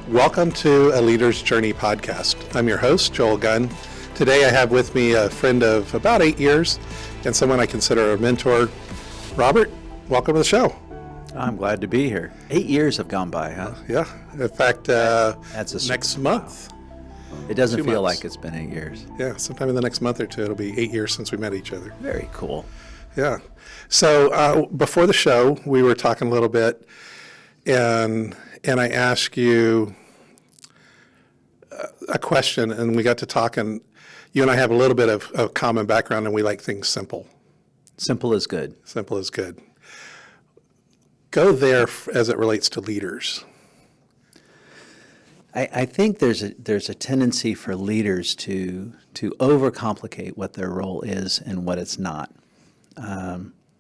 Welcome to A Leader's Journey podcast. I'm your host, Joel Gunn. Today I have with me a friend of about 8 years and someone I consider a mentor. Robert, welcome to the show. I'm glad to be here. 8 years have gone by, huh? Yeah. In fact, That's next month. It doesn't 2 feel months. like it's been 8 years. Yeah, sometime in the next month or two, it'll be 8 years since we met each other. Very cool. Yeah. So before the show, we were talking a little bit, and I asked you a question, and we got to talking. You and I have a little bit of common background, and we like things simple. Simple is good. Simple is good. Go there as it relates to leaders. I think there's a tendency for leaders to overcomplicate what their role is and what it's not.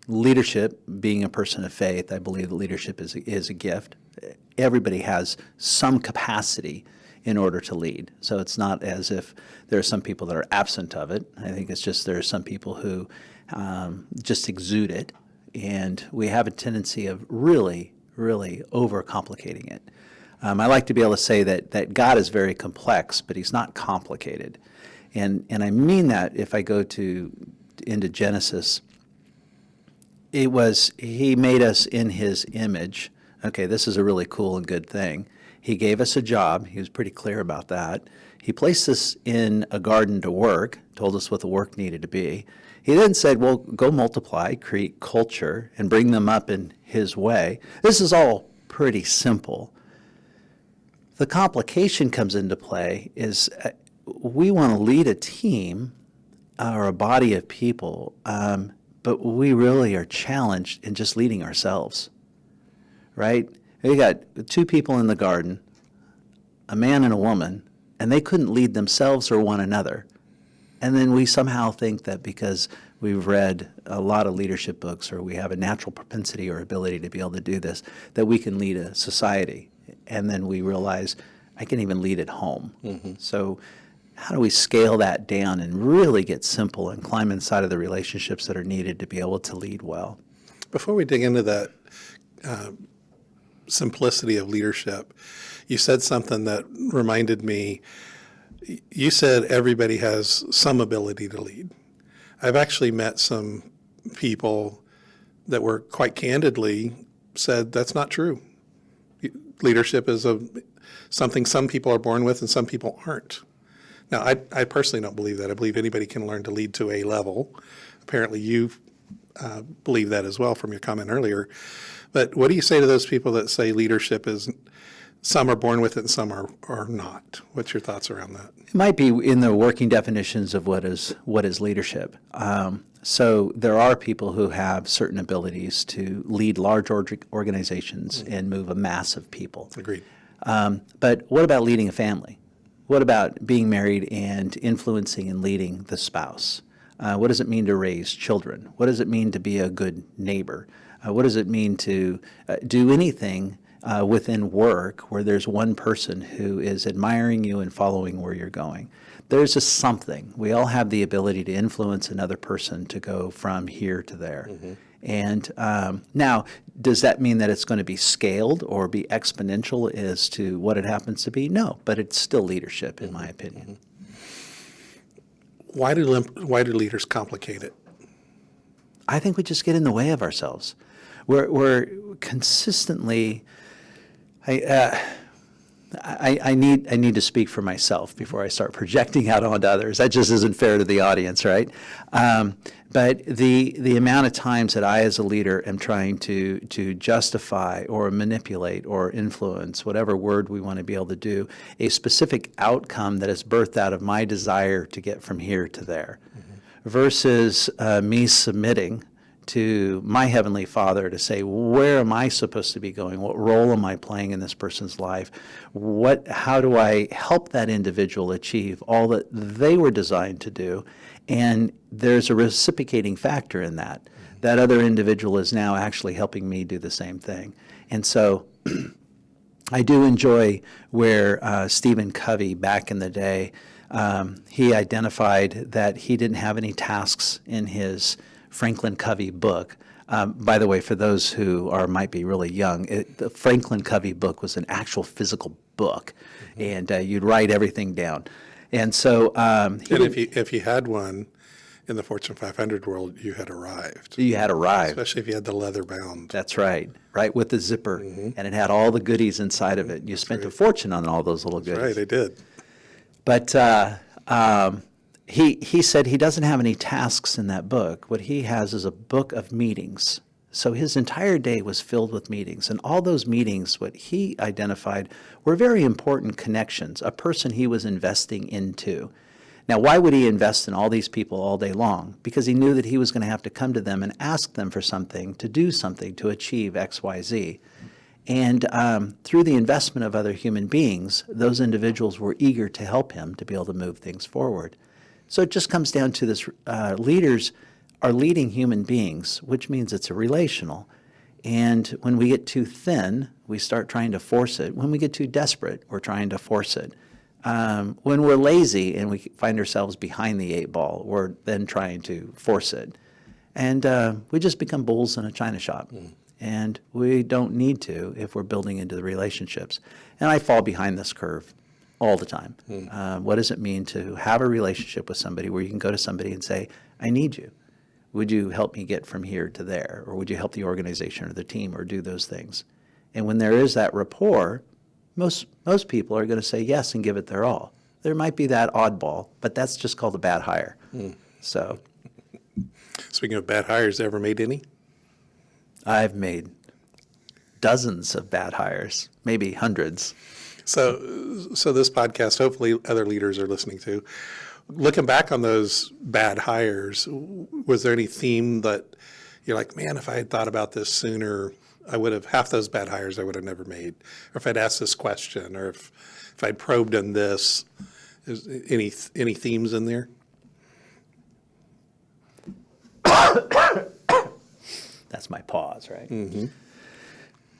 Leadership, being a person of faith, I believe that leadership is a gift. Everybody has some capacity in order to lead. So it's not as if there are some people that are absent of it. I think it's just there are some people who just exude it, and we have a tendency of really, really overcomplicating it. I like to be able to say that God is very complex, but he's not complicated. And I mean that if I go into Genesis, he made us in his image. Okay, this is a really cool and good thing. He gave us a job. He was pretty clear about that. He placed us in a garden to work, told us what the work needed to be. He then said, well, go multiply, create culture, and bring them up in his way. This is all pretty simple. The complication comes into play is we want to lead a team or a body of people, but we really are challenged in just leading ourselves, right? We got two people in the garden, a man and a woman, and they couldn't lead themselves or one another. And then we somehow think that because we've read a lot of leadership books or we have a natural propensity or ability to be able to do this, that we can lead a society. And then we realize I can even lead at home. Mm-hmm. So how do we scale that down and really get simple and climb inside of the relationships that are needed to be able to lead well? Before we dig into that simplicity of leadership, you said something that reminded me. You said everybody has some ability to lead. I've actually met some people that were quite candidly said that's not true. Leadership is something some people are born with and some people aren't. Now, I personally don't believe that. I believe anybody can learn to lead to a level. Apparently, you believe that as well from your comment earlier. But what do you say to those people that say leadership is some are born with it and some are not? What's your thoughts around that? It might be in the working definitions of what is leadership. So there are people who have certain abilities to lead large organizations and move a mass of people. Agreed. But what about leading a family? What about being married and influencing and leading the spouse? What does it mean to raise children? What does it mean to be a good neighbor? What does it mean to do anything within work where there's one person who is admiring you and following where you're going? There's just something. We all have the ability to influence another person to go from here to there. Mm-hmm. And now, does that mean that it's going to be scaled or be exponential as to what it happens to be? No, but it's still leadership, in my opinion. Mm-hmm. Why do leaders complicate it? I think we just get in the way of ourselves. We're consistently. I need to speak for myself before I start projecting out onto others. That just isn't fair to the audience, right? But the amount of times that I, as a leader, am trying to justify or manipulate or influence, whatever word we want to be able to do, a specific outcome that is birthed out of my desire to get from here to there, versus me submitting to my Heavenly Father to say, where am I supposed to be going? What role am I playing in this person's life? How do I help that individual achieve all that they were designed to do? And there's a reciprocating factor in that. That other individual is now actually helping me do the same thing. And so I do enjoy where Stephen Covey, back in the day, he identified that he didn't have any tasks in his Franklin Covey book By the way, for those who might be really young, the Franklin Covey book was an actual physical book, and you'd write everything down. And so, And if you had one in the Fortune 500 world, you had arrived. you had arrived. Especially if you had the leather bound. That's right, right with the zipper, and it had all the goodies inside of it. You spent a fortune on all those little goodies. Right, I did. But he said he doesn't have any tasks in that book. What he has is a book of meetings. So his entire day was filled with meetings. And all those meetings, what he identified, were very important connections, a person he was investing into. Now, why would he invest in all these people all day long? Because he knew that he was going to have to come to them and ask them for something, to do something, to achieve X, Y, Z. And through the investment of other human beings, those individuals were eager to help him to be able to move things forward. So it just comes down to this, leaders are leading human beings, which means it's a relational. And when we get too thin, we start trying to force it. When we get too desperate, we're trying to force it. When we're lazy and we find ourselves behind the 8 ball, we're then trying to force it. And we just become bulls in a china shop. And we don't need to if we're building into the relationships. And I fall behind this curve all the time. What does it mean to have a relationship with somebody where you can go to somebody and say, I need you. Would you help me get from here to there? Or would you help the organization or the team or do those things? And when there is that rapport, most people are going to say yes and give it their all. There might be that oddball, but that's just called a bad hire. So, Speaking of bad hires, ever made any? I've made dozens of bad hires, maybe hundreds. So this podcast, hopefully other leaders are listening to. Looking back on those bad hires, was there any theme that you're like, man, if I had thought about this sooner, I would have, half those bad hires I would have never made. Or if I'd asked this question, or if I'd probed on this, is any themes in there? That's my pause, right?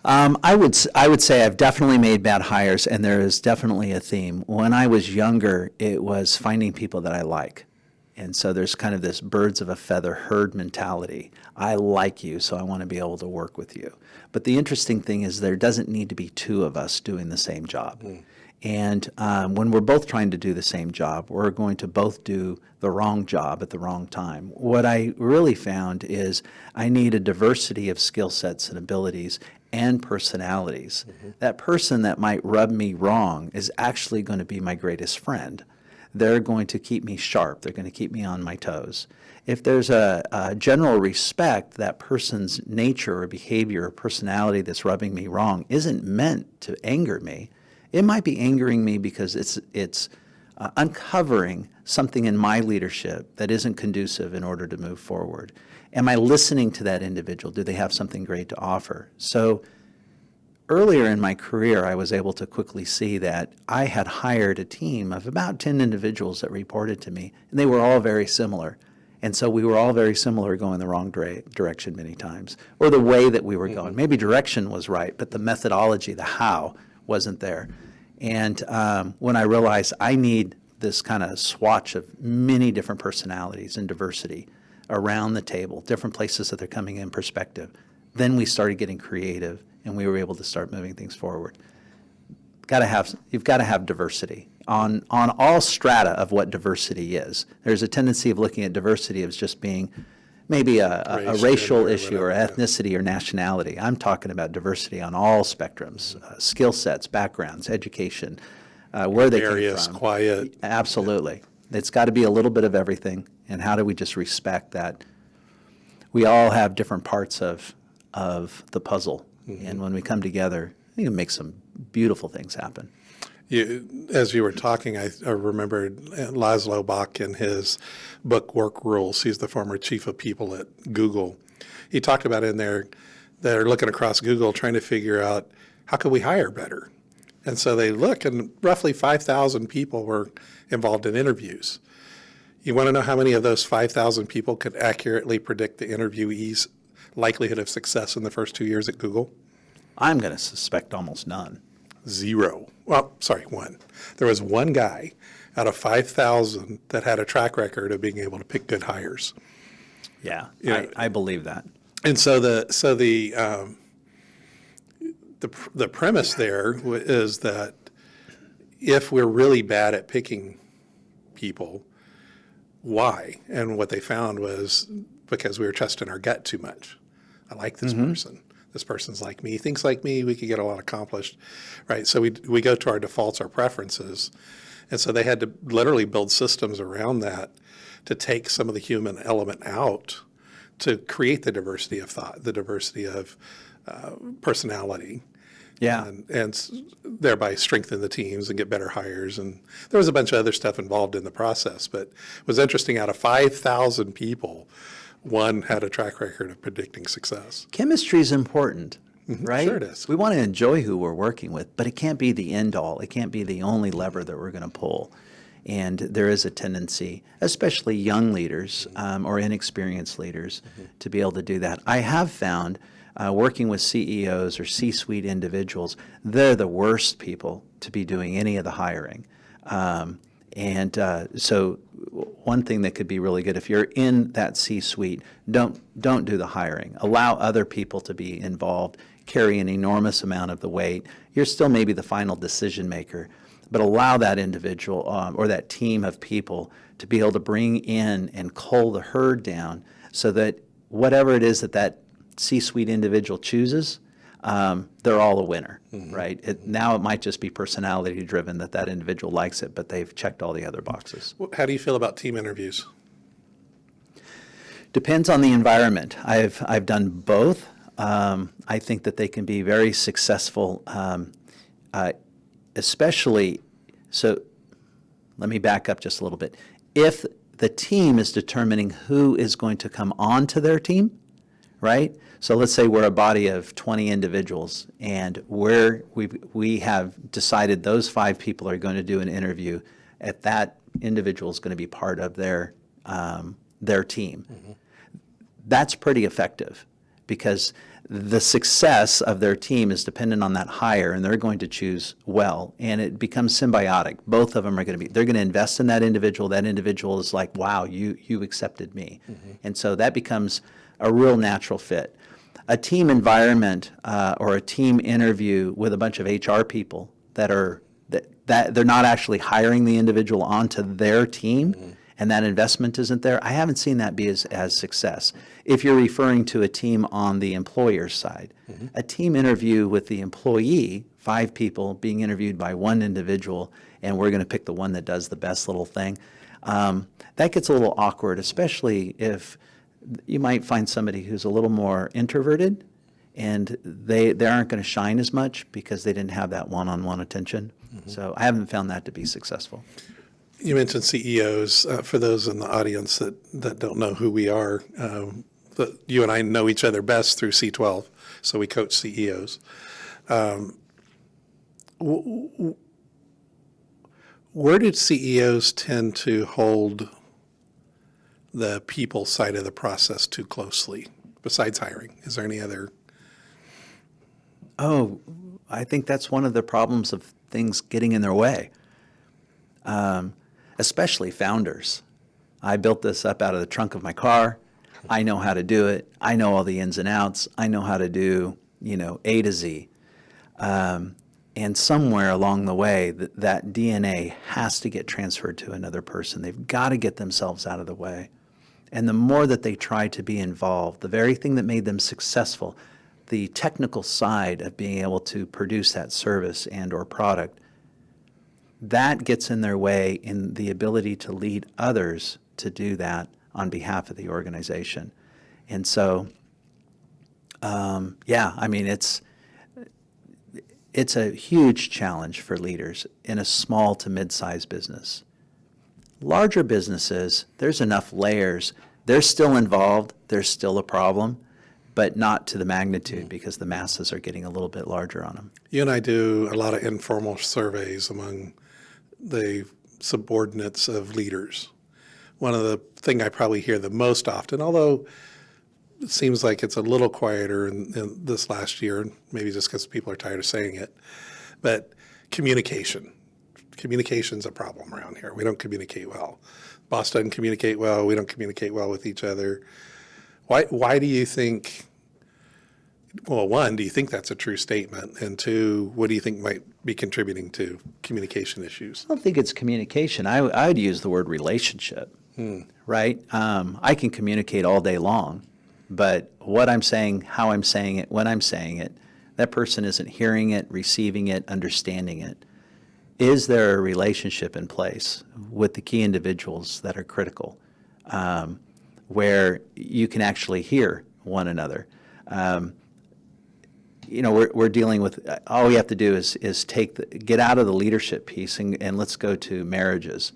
I would say I've definitely made bad hires, and there is definitely a theme. When I was younger, it was finding people that I like. And so there's kind of this birds of a feather herd mentality. I like you, so I want to be able to work with you. But the interesting thing is there doesn't need to be two of us doing the same job. And when we're both trying to do the same job, we're going to both do the wrong job at the wrong time. What I really found is I need a diversity of skill sets and abilities and personalities. That person that might rub me wrong is actually going to be my greatest friend. They're going to keep me sharp. They're going to keep me on my toes. If there's a general respect, that person's nature or behavior or personality that's rubbing me wrong isn't meant to anger me. It might be angering me because it's uncovering something in my leadership that isn't conducive in order to move forward. Am I listening to that individual? Do they have something great to offer? So earlier in my career, I was able to quickly see that I had hired a team of about 10 individuals that reported to me, and they were all very similar. And so we were all very similar, going the wrong direction many times, or the way that we were going. Maybe direction was right, but the methodology, the how, wasn't there. And when I realized I need this kind of swatch of many different personalities and diversity around the table, different places that they're coming in perspective, then we started getting creative and we were able to start moving things forward. You've got to have diversity on all strata of what diversity is. There's a tendency of looking at diversity as just being maybe a racial issue or ethnicity or nationality. I'm talking about diversity on all spectrums, skill sets, backgrounds, education, where they came from. Quiet. Absolutely. It's got to be a little bit of everything. And how do we just respect that we all have different parts of the puzzle. And when we come together, I think it makes some beautiful things happen. As you were talking, I remembered Laszlo Bock in his book, Work Rules. He's the former chief of people at Google. He talked about in there, they're looking across Google trying to figure out how can we hire better. And so they look, and roughly 5,000 people were involved in interviews. You want to know how many of those 5,000 people could accurately predict the interviewee's likelihood of success in the first 2 years at Google? I'm going to suspect almost none. 0. Well, sorry, 1. There was one guy out of 5,000 that had a track record of being able to pick good hires. Yeah, You know, I believe that. And so the premise there is that if we're really bad at picking people, why? And what they found was because we were trusting our gut too much. I like this person. This person's like me, thinks like me, we could get a lot accomplished, right? So we go to our defaults, our preferences. And so they had to literally build systems around that to take some of the human element out to create the diversity of thought, the diversity of personality. Yeah. And thereby strengthen the teams and get better hires. And there was a bunch of other stuff involved in the process. But it was interesting, out of 5,000 people, one had a track record of predicting success. Chemistry is important, right? Sure it is. We want to enjoy who we're working with, but it can't be the end all. It can't be the only lever that we're going to pull. And there is a tendency, especially young leaders or inexperienced leaders, to be able to do that. I have found working with CEOs or C-suite individuals, they're the worst people to be doing any of the hiring. So one thing that could be really good, if you're in that C-suite, don't do the hiring. Allow other people to be involved, carry an enormous amount of the weight. You're still maybe the final decision maker, but allow that individual or that team of people to be able to bring in and cull the herd down so that whatever it is that C-suite individual chooses, they're all a winner, right? Now it might just be personality driven that individual likes it, but they've checked all the other boxes. How do you feel about team interviews? Depends on the environment. I've done both. I think that they can be very successful, especially, so let me back up just a little bit. If the team is determining who is going to come onto their team, right? So let's say we're a body of 20 individuals, and we have decided those 5 people are going to do an interview. At that individual is going to be part of their team. That's pretty effective because the success of their team is dependent on that hire, and they're going to choose well, and it becomes symbiotic. Both of them are they're going to invest in that individual. That individual is like, wow, you accepted me. And so that becomes a real natural fit. A team environment or a team interview with a bunch of HR people that they're not actually hiring the individual onto their team, and that investment isn't there, I haven't seen that be as success. If you're referring to a team on the employer's side, a team interview with the employee, 5 people being interviewed by one individual, and we're going to pick the one that does the best little thing, that gets a little awkward, especially if you might find somebody who's a little more introverted and they aren't going to shine as much because they didn't have that one-on-one attention. So I haven't found that to be successful. You mentioned CEOs. For those in the audience that don't know who we are, you and I know each other best through C12, so we coach CEOs. Where did CEOs tend to hold the people side of the process too closely, besides hiring? Is there any other? Oh, I think that's one of the problems of things getting in their way, especially founders. I built this up out of the trunk of my car. I know how to do it. I know all the ins and outs. I know how to do, A to Z. And somewhere along the way, that DNA has to get transferred to another person. They've got to get themselves out of the way. And the more that they try to be involved, the very thing that made them successful, the technical side of being able to produce that service and or product, that gets in their way in the ability to lead others to do that on behalf of the organization. And so, it's a huge challenge for leaders in a small to mid-sized business. Larger businesses, there's enough layers. They're still involved. There's still a problem, but not to the magnitude because the masses are getting a little bit larger on them. You and I do a lot of informal surveys among the subordinates of leaders. One of the things I probably hear the most often, although it seems like it's a little quieter in this last year, maybe just because people are tired of saying it, but communication. Communication's a problem around here. We don't communicate well. Boss doesn't communicate well. We don't communicate well with each other. Why do you think Well, one, do you think that's a true statement? And two, what do you think might be contributing to communication issues? I don't think it's communication. I would use the word relationship, right? I can communicate all day long, but what I'm saying, how I'm saying it, when I'm saying it, that person isn't hearing it, receiving it, understanding it. Is there a relationship in place with the key individuals that are critical, where you can actually hear one another? We're dealing with, all we have to do is get out of the leadership piece and let's go to marriages,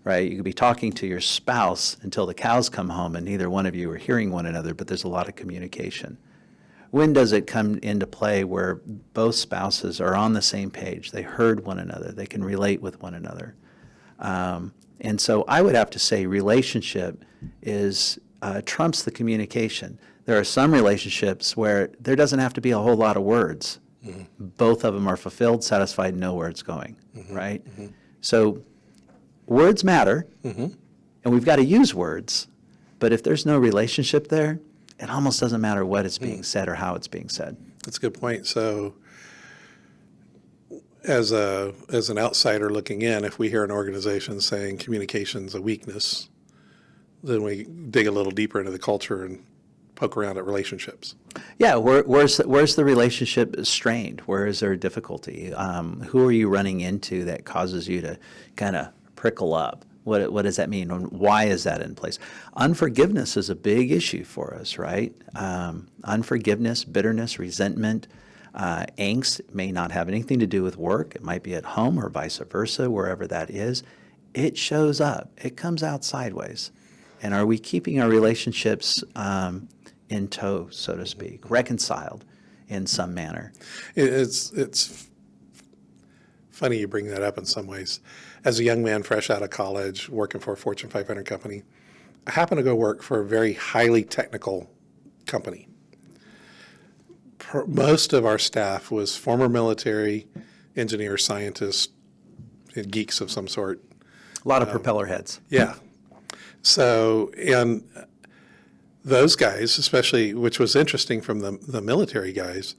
right? You could be talking to your spouse until the cows come home and neither one of you are hearing one another, but there's a lot of communication. When does it come into play where both spouses are on the same page? They heard one another. They can relate with one another. And so I would have to say relationship trumps the communication. There are some relationships where there doesn't have to be a whole lot of words. Mm-hmm. Both of them are fulfilled, satisfied, know where it's going, mm-hmm. right? Mm-hmm. So words matter, mm-hmm. and we've got to use words. But if there's no relationship there, it almost doesn't matter what is being said or how it's being said. That's a good point. So as an outsider looking in, if we hear an organization saying communication's a weakness, then we dig a little deeper into the culture and poke around at relationships. Yeah, where's the relationship strained? Where is there difficulty? Who are you running into that causes you to kind of prickle up? What does that mean, and why is that in place? Unforgiveness is a big issue for us, right? Unforgiveness, bitterness, resentment, angst may not have anything to do with work. It might be at home or vice versa, wherever that is. It shows up. It comes out sideways. And are we keeping our relationships in tow, so to speak, reconciled in some manner? It's funny you bring that up in some ways. As a young man fresh out of college, working for a Fortune 500 company, I happened to go work for a very highly technical company. Most of our staff was former military, engineers, scientists, and geeks of some sort. A lot of propeller heads. Yeah. So, and those guys, especially, which was interesting from the military guys,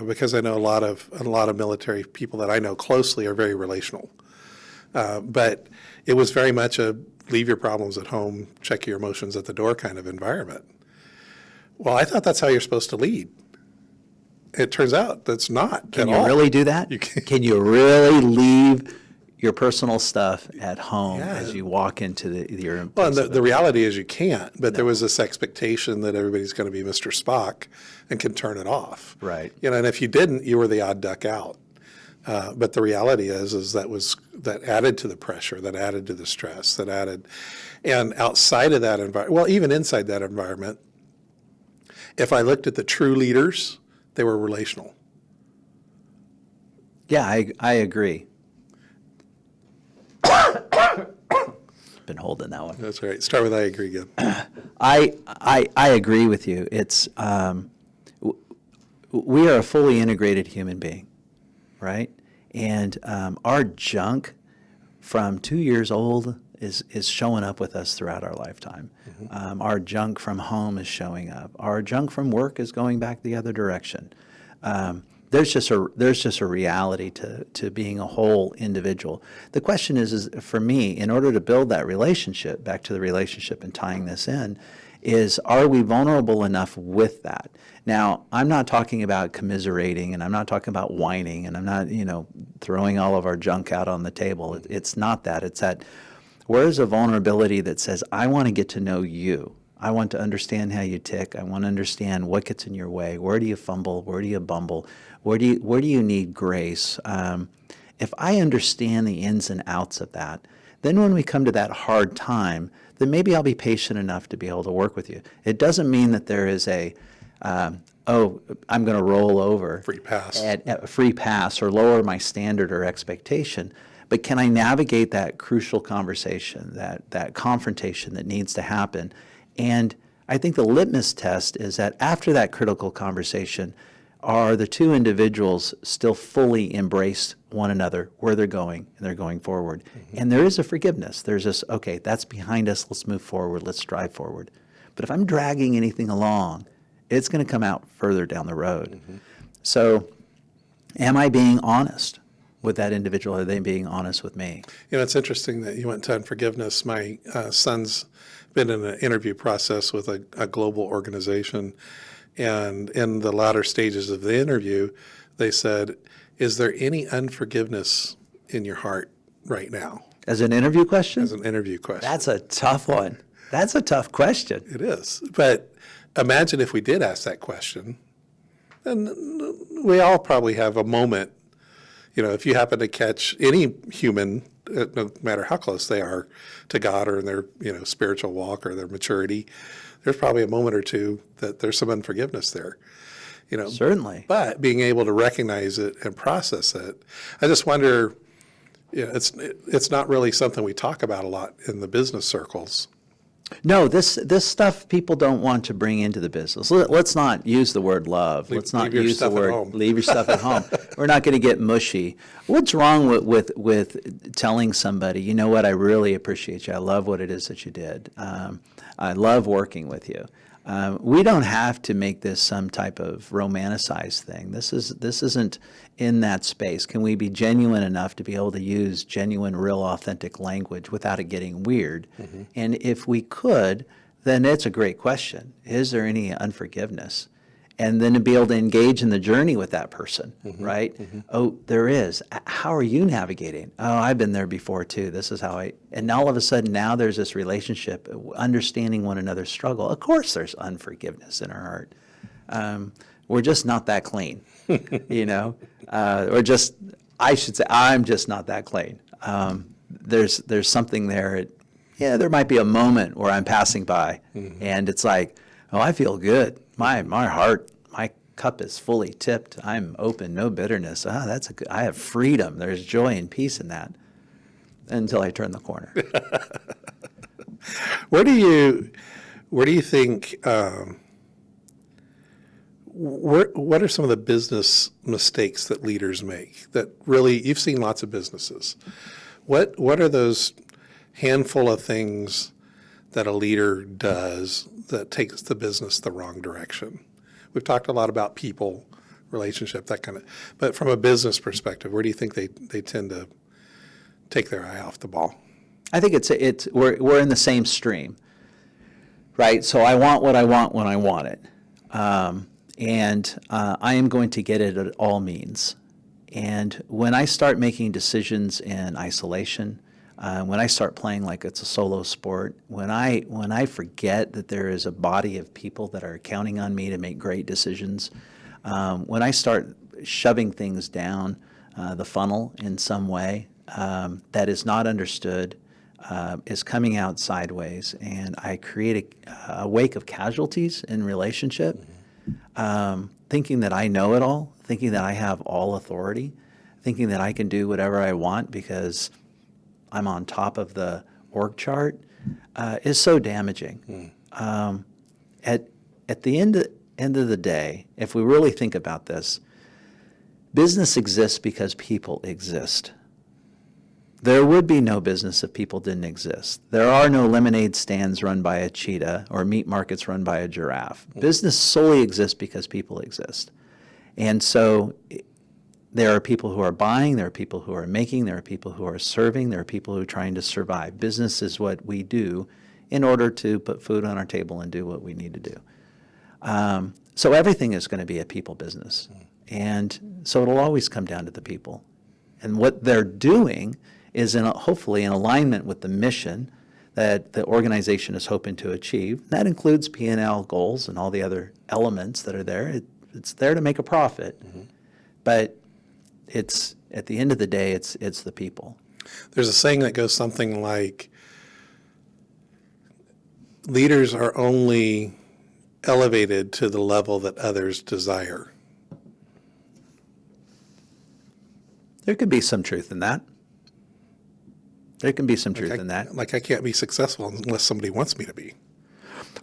because I know a lot of military people that I know closely are very relational. But it was very much a leave your problems at home, check your emotions at the door kind of environment. Well, I thought that's how you're supposed to lead. It turns out that's not. Can you really do that? Can you really leave your personal stuff at home as you walk into your Well, and the reality is you can't, but there was this expectation that everybody's going to be Mr. Spock and can turn it off. Right. And if you didn't, you were the odd duck out. But the reality is that added to the pressure, that added to the stress, and outside of that environment, well, even inside that environment, if I looked at the true leaders, they were relational. Yeah, I agree. Been holding that one. That's right. Start with I agree again. I agree with you. It's we are a fully integrated human being, right? And our junk from 2 years old is showing up with us throughout our lifetime. Mm-hmm. Our junk from home is showing up. Our junk from work is going back the other direction. There's just a reality to being a whole individual. The question is for me, in order to build that relationship, back to the relationship and tying this in, is are we vulnerable enough with that? Now, I'm not talking about commiserating, and I'm not talking about whining, and I'm not, throwing all of our junk out on the table. It's not that. It's that where's a vulnerability that says, I want to get to know you. I want to understand how you tick. I want to understand what gets in your way. Where do you fumble? Where do you bumble? Where do you need grace? If I understand the ins and outs of that, then when we come to that hard time, then maybe I'll be patient enough to be able to work with you. It doesn't mean that there is I'm going to roll over. Free pass. At a free pass or lower my standard or expectation. But can I navigate that crucial conversation, that confrontation that needs to happen? And I think the litmus test is that after that critical conversation, are the two individuals still fully embraced one another, where they're going, and they're going forward? Mm-hmm. And there is a forgiveness. There's this, okay, that's behind us, let's move forward, let's strive forward. But if I'm dragging anything along, it's going to come out further down the road. So am I being honest with that individual? Are they being honest with me? It's interesting that you went to unforgiveness. My son's been in an interview process with a global organization, and in the latter stages of the interview, they said, is there any unforgiveness in your heart right now? As an interview question? As an interview question. That's a tough one. That's a tough question. It is. But imagine if we did ask that question, and we all probably have a moment. If you happen to catch any human, no matter how close they are to God or in their, spiritual walk or their maturity, there's probably a moment or two that there's some unforgiveness there. Certainly. But being able to recognize it and process it, I just wonder, it's not really something we talk about a lot in the business circles. No, this stuff people don't want to bring into the business. Let's not use the word love. Let's not use the word leave your stuff at home. We're not going to get mushy. What's wrong with telling somebody, you know what, I really appreciate you. I love what it is that you did. I love working with you. We don't have to make this some type of romanticized thing. This isn't in that space. Can we be genuine enough to be able to use genuine, real, authentic language without it getting weird? And if we could, then it's a great question. Is there any unforgiveness? And then to be able to engage in the journey with that person, right? Oh, there is. How are you navigating? Oh, I've been there before too. This is how and all of a sudden now there's this relationship, understanding one another's struggle. Of course there's unforgiveness in our heart. We're just not that clean, I should say, I'm just not that clean. There's something there. There might be a moment where I'm passing by and it's like, oh, I feel good. My heart, my cup is fully tipped. I'm open, no bitterness. I have freedom. There's joy and peace in that. Until I turn the corner. Where do you think? What are some of the business mistakes that leaders make? That really, you've seen lots of businesses. What are those handful of things that a leader does that takes the business the wrong direction? We've talked a lot about people, relationship, that kind of, but from a business perspective, where do you think they tend to take their eye off the ball? I think we're in the same stream, right? So I want what I want when I want it. And I am going to get it at all means. And when I start making decisions in isolation, when I start playing like it's a solo sport, when I forget that there is a body of people that are counting on me to make great decisions, when I start shoving things down the funnel in some way that is not understood, is coming out sideways, and I create a wake of casualties in relationship, thinking that I know it all, thinking that I have all authority, thinking that I can do whatever I want because I'm on top of the org chart, is so damaging. At the end of the day, if we really think about this, business exists because people exist. There would be no business if people didn't exist. There are no lemonade stands run by a cheetah or meat markets run by a giraffe. Business solely exists because people exist. And so there are people who are buying, there are people who are making, there are people who are serving, there are people who are trying to survive. Business is what we do in order to put food on our table and do what we need to do. So everything is going to be a people business. And so it'll always come down to the people. And what they're doing is hopefully in alignment with the mission that the organization is hoping to achieve. That includes P&L goals and all the other elements that are there. It's there to make a profit, but it's at the end of the day, it's the people. There's a saying that goes something like, leaders are only elevated to the level that others desire. There could be some truth in that. There can be some truth in that. Like I can't be successful unless somebody wants me to be.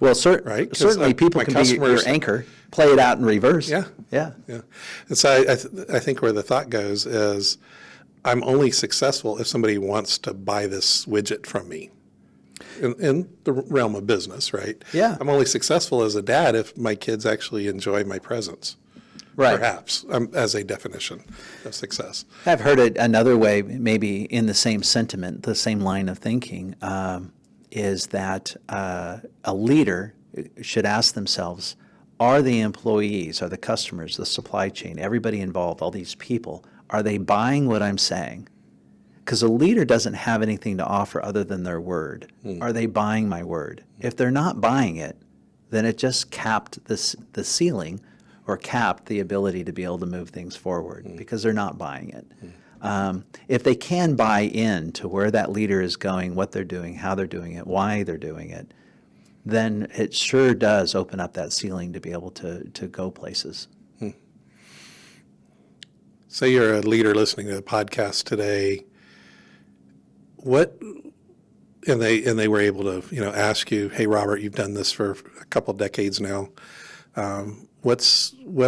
Well, Right? 'Cause, certainly people my can be your customers- anchor, play it out in reverse. Yeah. Yeah. Yeah. And so I think where the thought goes is, I'm only successful if somebody wants to buy this widget from me. in the realm of business, right? Yeah. I'm only successful as a dad if my kids actually enjoy my presence. Right. Perhaps, as a definition of success. I've heard it another way, maybe in the same sentiment, the same line of thinking, is that a leader should ask themselves, are the employees, are the customers, the supply chain, everybody involved, all these people, are they buying what I'm saying? Because a leader doesn't have anything to offer other than their word. Are they buying my word? If they're not buying it, then it just capped the ceiling or capped the ability to be able to move things forward because they're not buying it. If they can buy in to where that leader is going, what they're doing, how they're doing it, why they're doing it, then it sure does open up that ceiling to be able to go places. Say you're a leader listening to the podcast today. What, and they were able to, ask you, hey, Robert, you've done this for a couple decades now. What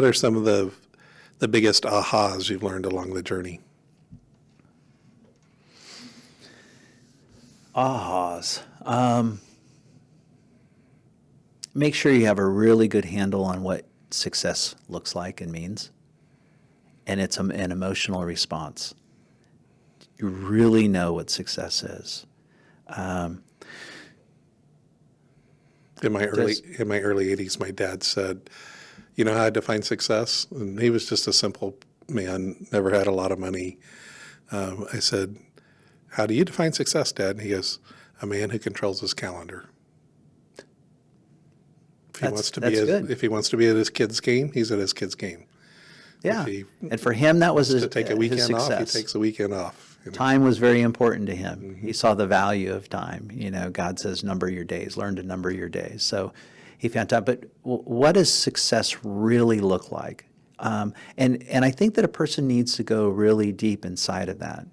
are some of the biggest ahas you've learned along the journey? Ahas. Make sure you have a really good handle on what success looks like and means, and it's an emotional response. You really know what success is. In my early 80s, my dad said, you know how I define success? And he was just a simple man, never had a lot of money. I said, how do you define success, Dad? And he goes, a man who controls his calendar. If he wants to be at his kid's game, he's at his kid's game. Yeah, and for him, that was to take a weekend his off, success. he takes a weekend off. Time was very important to him. He saw the value of time. God says, number your days, learn to number your days. So he found time. But what does success really look like? And I think that a person needs to go really deep inside of that,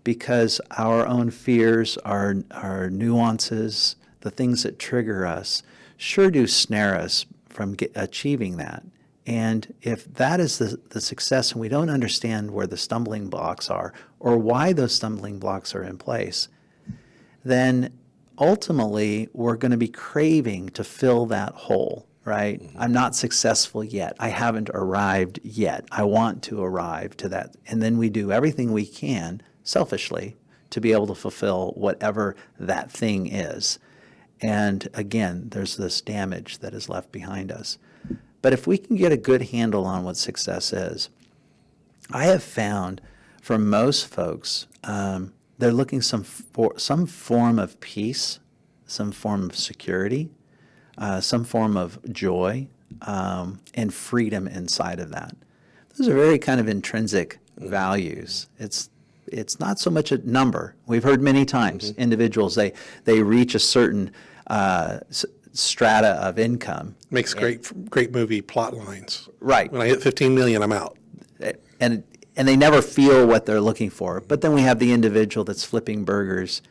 because our own fears, our nuances, the things that trigger us, sure do snare us from achieving that. And if that is the success and we don't understand where the stumbling blocks are or why those stumbling blocks are in place, then ultimately we're going to be craving to fill that hole, right? I'm not successful yet. I haven't arrived yet. I want to arrive to that. And then we do everything we can selfishly to be able to fulfill whatever that thing is. And again, there's this damage that is left behind us. But if we can get a good handle on what success is, I have found for most folks, they're looking for some form of peace, some form of security, some form of joy, and freedom inside of that. Those are very kind of intrinsic values. It's not so much a number. We've heard many times individuals, they reach a certain strata of income. Makes great movie plot lines. Right. When I hit 15 million, I'm out. And they never feel what they're looking for. But then we have the individual that's flipping burgers,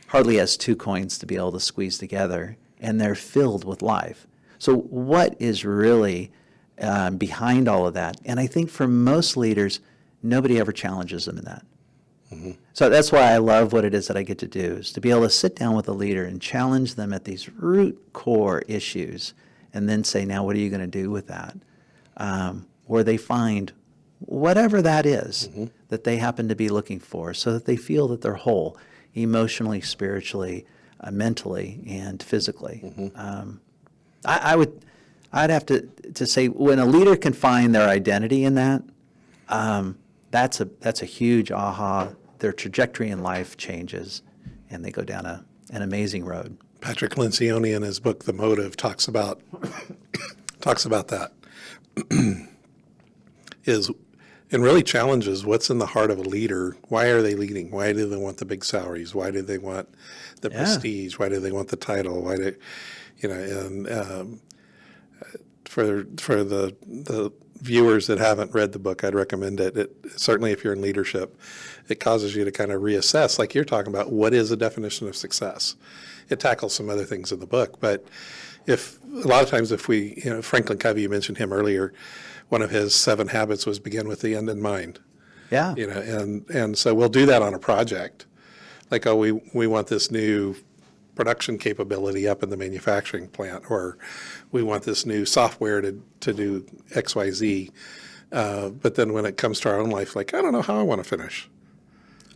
hardly has 2 coins to be able to squeeze together, and they're filled with life. So what is really behind all of that? And I think for most leaders, nobody ever challenges them in that. So that's why I love what it is that I get to do, is to be able to sit down with a leader and challenge them at these root core issues and then say, now what are you going to do with that? Where they find whatever that is that they happen to be looking for so that they feel that they're whole emotionally, spiritually, mentally, and physically. I'd have to say when a leader can find their identity in that, that's a huge aha. Their trajectory in life changes, and they go down an amazing road. Patrick Lencioni in his book The Motive talks about that. And really challenges what's in the heart of a leader. Why are they leading? Why do they want the big salaries? Why do they want the prestige? Why do they want the title? Why do for the viewers that haven't read the book, I'd recommend it. Certainly if you're in leadership, it causes you to kind of reassess, like you're talking about, what is a definition of success? It tackles some other things in the book, but a lot of times if we, Franklin Covey, you mentioned him earlier, one of his 7 habits was begin with the end in mind. Yeah. And so we'll do that on a project. Like, we want this new production capability up in the manufacturing plant, or we want this new software to do XYZ. But then when it comes to our own life, like, I don't know how I want to finish.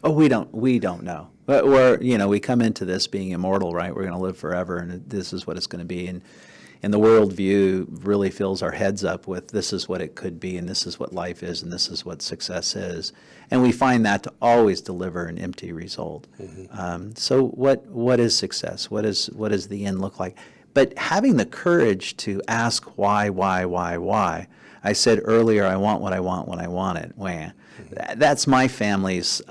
Oh, we don't know. But we come into this being immortal, right? We're going to live forever, and this is what it's going to be. And the worldview really fills our heads up with this is what it could be, and this is what life is, and this is what success is. And we find that to always deliver an empty result. So what is success? What does the end look like? But having the courage to ask why. I said earlier, I want what I want when I want it. Wah. That's my family's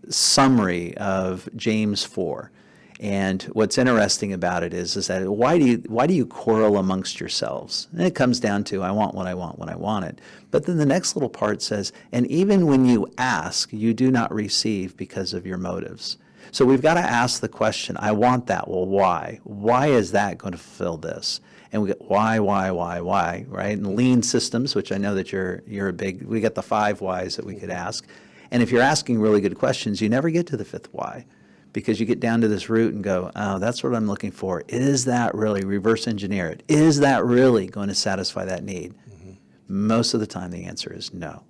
summary of James 4. And what's interesting about it is that why do you quarrel amongst yourselves? And it comes down to I want what I want when I want it. But then the next little part says, and even when you ask, you do not receive because of your motives. So we've got to ask the question, I want that. Well, why? Why is that going to fulfill this? And we get why, right? And lean systems, which I know that you're a big, we get the 5 whys that we could ask. And if you're asking really good questions, you never get to the 5th why. Because you get down to this root and go, oh, that's what I'm looking for. Is that really, reverse engineer it, is that really going to satisfy that need? Most of the time the answer is no.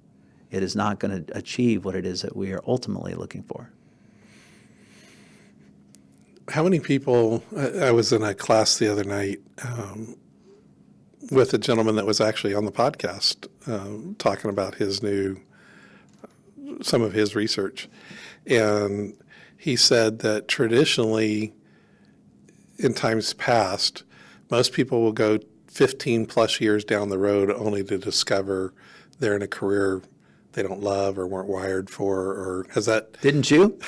It is not going to achieve what it is that we are ultimately looking for. How many people, I was in a class the other night with a gentleman that was actually on the podcast talking about some of his research. And he said that traditionally, in times past, most people will go 15 plus years down the road only to discover they're in a career they don't love or weren't wired for, or has that... Didn't you?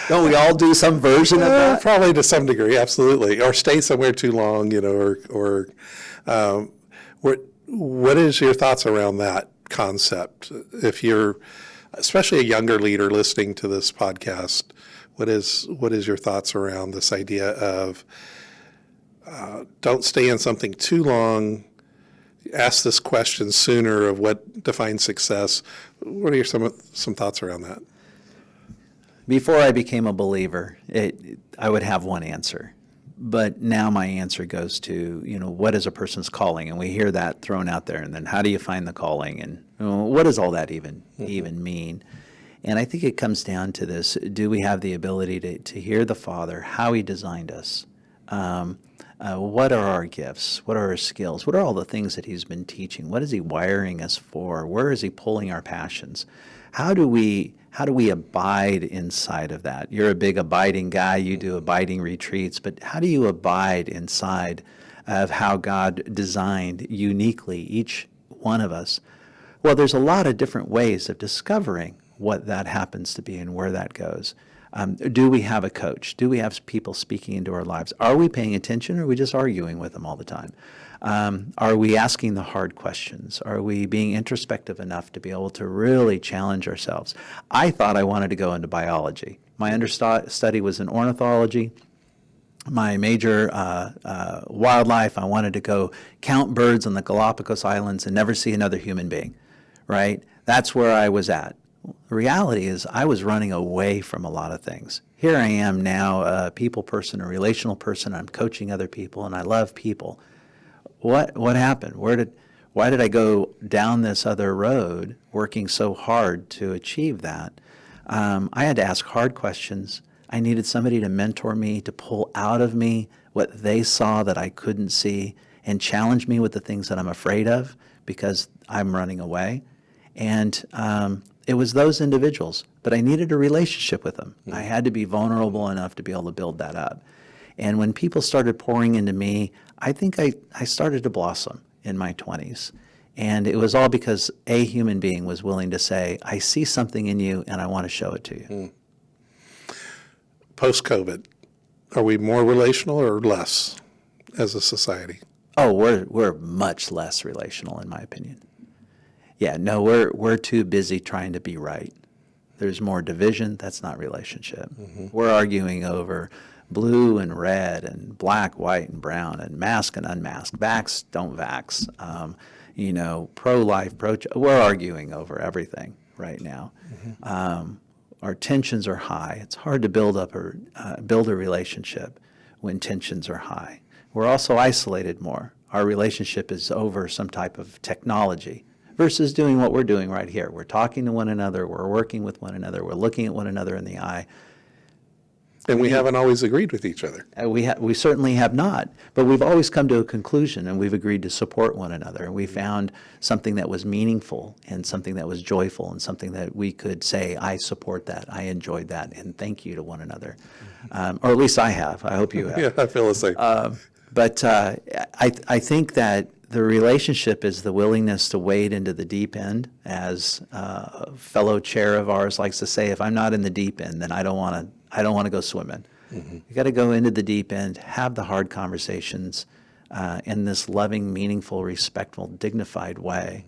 Don't we all do some version of that? Probably to some degree, absolutely. Or stay somewhere too long, or what is your thoughts around that concept? If you're especially a younger leader listening to this podcast, what is your thoughts around this idea of don't stay in something too long, ask this question sooner of what defines success? What are some thoughts around that? Before I became a believer, I would have one answer. But now my answer goes to, what is a person's calling? And we hear that thrown out there. And then how do you find the calling? And what does all that even mean? And I think it comes down to this. Do we have the ability to hear the Father, how He designed us? What are our gifts? What are our skills? What are all the things that He's been teaching? What is He wiring us for? Where is He pulling our passions? How do we abide inside of that? You're a big abiding guy. You do abiding retreats. But how do you abide inside of how God designed uniquely each one of us? Well, there's a lot of different ways of discovering what that happens to be and where that goes. Do we have a coach? Do we have people speaking into our lives? Are we paying attention, or are we just arguing with them all the time? Are we asking the hard questions? Are we being introspective enough to be able to really challenge ourselves? I thought I wanted to go into biology. My understudy was in ornithology. My major wildlife, I wanted to go count birds on the Galapagos Islands and never see another human being, right? That's where I was at. The reality is I was running away from a lot of things. Here I am now, a people person, a relational person. I'm coaching other people, and I love people. What happened? Why did I go down this other road, working so hard to achieve that? I had to ask hard questions. I needed somebody to mentor me, to pull out of me what they saw that I couldn't see, and challenge me with the things that I'm afraid of because I'm running away. And it was those individuals, but I needed a relationship with them. I had to be vulnerable enough to be able to build that up. And when people started pouring into me, I think I started to blossom in my 20s. And it was all because a human being was willing to say, I see something in you and I want to show it to you. Post-COVID, are we more relational or less as a society? Oh, we're much less relational, in my opinion. Yeah, no, we're too busy trying to be right. There's more division. That's not relationship. We're arguing over blue and red and black, white, and brown, and mask and unmasked. Vax, don't vax. Pro-life, we're arguing over everything right now. our tensions are high. It's hard to build a relationship when tensions are high. We're also isolated more. Our relationship is over some type of technology versus doing what we're doing right here. We're talking to one another, we're working with one another, we're looking at one another in the eye. And we haven't always agreed with each other. We certainly have not, but we've always come to a conclusion and we've agreed to support one another. And we found something that was meaningful and something that was joyful and something that we could say, I support that, I enjoyed that, and thank you to one another. Or at least I have. I hope you have. Yeah, I feel the same. But I think that the relationship is the willingness to wade into the deep end. As a fellow chair of ours likes to say, if I'm not in the deep end, then I don't want to go swimming. You got to go into the deep end, have the hard conversations in this loving, meaningful, respectful, dignified way.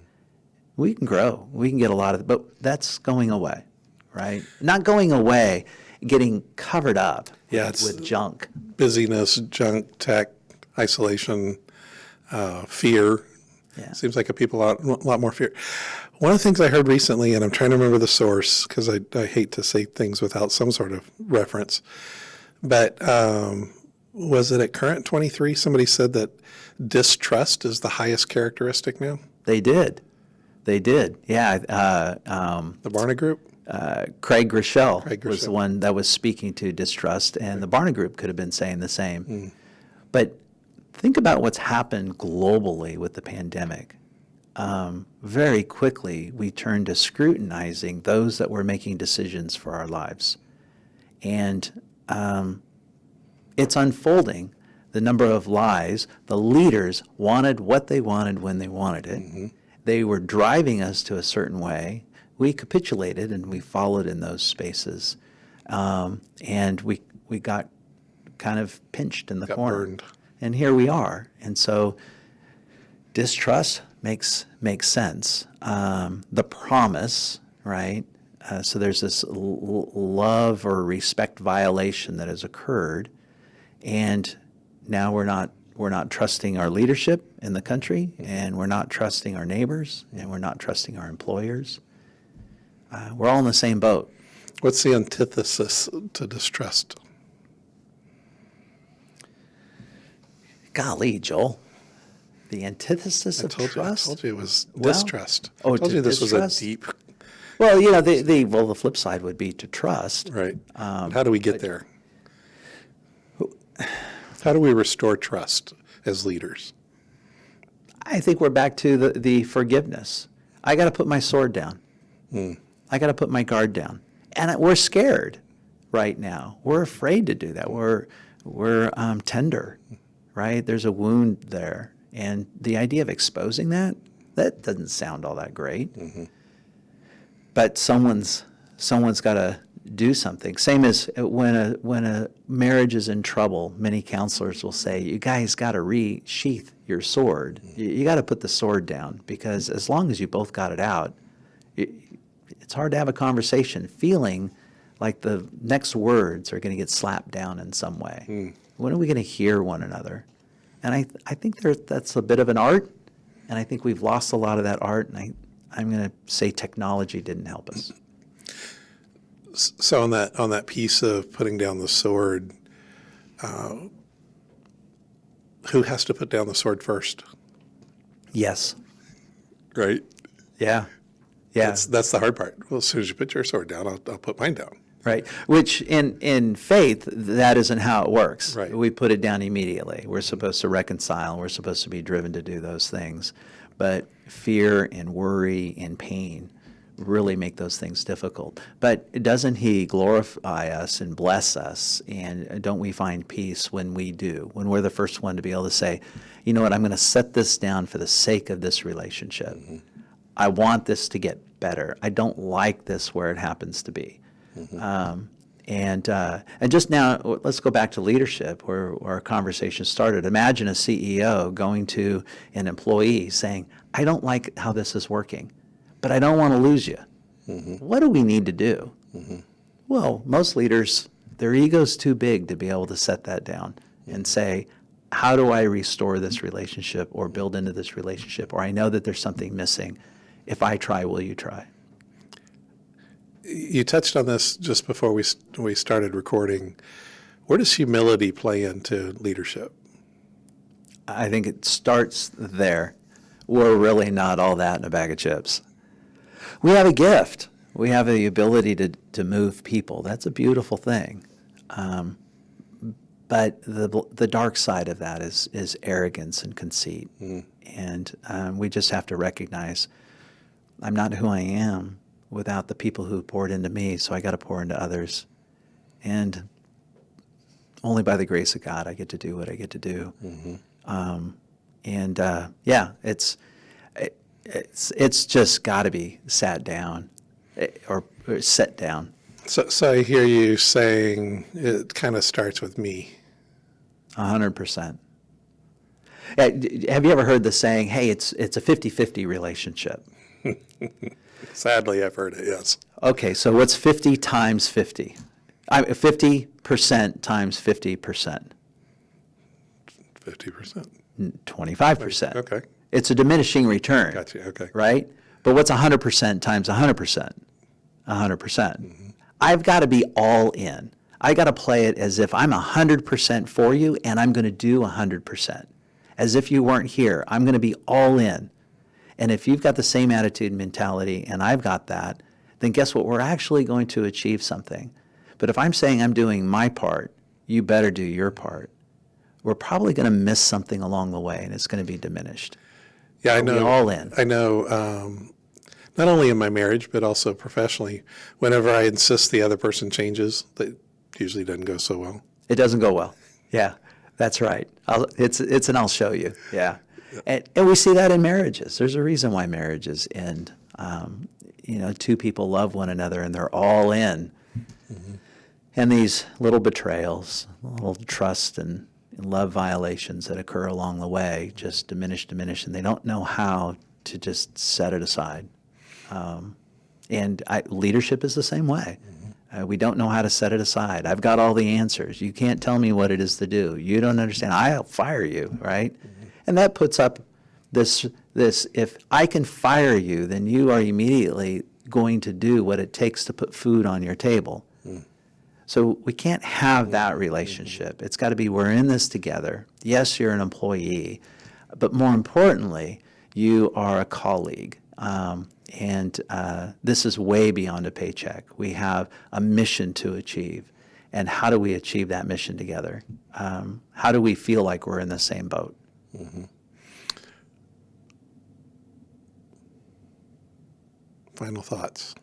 We can grow. We can get a lot of, but that's going away, right? Not going away, getting covered up with junk. Busyness, junk, tech, isolation, fear. Yeah. Seems like people a lot more fear. One of the things I heard recently, and I'm trying to remember the source because I hate to say things without some sort of reference, but was it at Current 23? Somebody said that distrust is the highest characteristic now. They did. Yeah. The Barna Group? Craig Groeschel was the one that was speaking to distrust, and the Barna Group could have been saying the same. But think about what's happened globally with the pandemic. Very quickly, we turned to scrutinizing those that were making decisions for our lives. And it's unfolding, the number of lies. The leaders wanted what they wanted when they wanted it. They were driving us to a certain way. We capitulated and we followed in those spaces. And we got kind of pinched in the corner. Burned. And here we are. And so distrust makes sense. The promise, right? So there's this love or respect violation that has occurred, and now we're not trusting our leadership in the country, and we're not trusting our neighbors, and we're not trusting our employers. We're all in the same boat. What's the antithesis to distrust? Golly, Joel. The antithesis of trust? I told you it was distrust. Oh, I told you this distrust? was a deep. Well, the flip side would be to trust. Right. How do we get there? How do we restore trust as leaders? I think we're back to the forgiveness. I got to put my sword down. I got to put my guard down. And we're scared right now. We're afraid to do that. We're tender, right? There's a wound there. And the idea of exposing that doesn't sound all that great. But someone's got to do something. Same as when a marriage is in trouble, many counselors will say, you guys got to resheath your sword. You got to put the sword down, because as long as you both got it out, it's hard to have a conversation feeling like the next words are going to get slapped down in some way. When are we going to hear one another? And I think that's a bit of an art, and I think we've lost a lot of that art, and I'm going to say technology didn't help us. So on that piece of putting down the sword, who has to put down the sword first? Yes. Right? Yeah. Yeah. That's the hard part. Well, as soon as you put your sword down, I'll put mine down. Right. Which in faith, that isn't how it works. Right. We put it down immediately. We're supposed to reconcile. We're supposed to be driven to do those things. But fear and worry and pain really make those things difficult. But doesn't he glorify us and bless us? And don't we find peace when we do? When we're the first one to be able to say, you know what, I'm going to set this down for the sake of this relationship. I want this to get better. I don't like this where it happens to be. And just now, let's go back to leadership, where our conversation started. Imagine a CEO going to an employee saying, I don't like how this is working, but I don't want to lose you. What do we need to do? Well, most leaders, their ego's too big to be able to set that down and say, how do I restore this relationship or build into this relationship? Or I know that there's something missing. If I try, will you try? You touched on this just before we started recording. Where does humility play into leadership? I think it starts there. We're really not all that in a bag of chips. We have a gift. We have the ability to move people. That's a beautiful thing. But the dark side of that is arrogance and conceit. And we just have to recognize I'm not who I am without the people who poured into me, so I got to pour into others. And only by the grace of God I get to do what I get to do. It's just got to be sat down or set down. So I hear you saying it kind of starts with me. 100%. Have you ever heard the saying, hey, it's a 50-50 relationship? Sadly, I've heard it, yes. Okay, so what's 50 times 50? 50% times 50%. 50%. 25%. Okay. It's a diminishing return. Gotcha, okay. Right? But what's 100% times 100%? 100%. I've got to be all in. I got to play it as if I'm 100% for you and I'm going to do 100%. As if you weren't here. I'm going to be all in. And if you've got the same attitude and mentality and I've got that, then guess what? We're actually going to achieve something. But if I'm saying I'm doing my part, you better do your part, we're probably going to miss something along the way and it's going to be diminished. Yeah, I know. All in. I know, not only in my marriage, but also professionally, whenever I insist the other person changes, that usually doesn't go so well. It doesn't go well. Yeah, that's right. It's an I'll show you. Yeah. And we see that in marriages. There's a reason why marriages end. Two people love one another and they're all in. And these little betrayals, little trust and love violations that occur along the way just diminish, and they don't know how to just set it aside. Leadership is the same way. We don't know how to set it aside. I've got all the answers. You can't tell me what it is to do. You don't understand. I'll fire you, right? And that puts up this, if I can fire you, then you are immediately going to do what it takes to put food on your table. So we can't have that relationship. It's got to be we're in this together. Yes, you're an employee, but more importantly, you are a colleague. This is way beyond a paycheck. We have a mission to achieve. And how do we achieve that mission together? How do we feel like we're in the same boat? Final thoughts.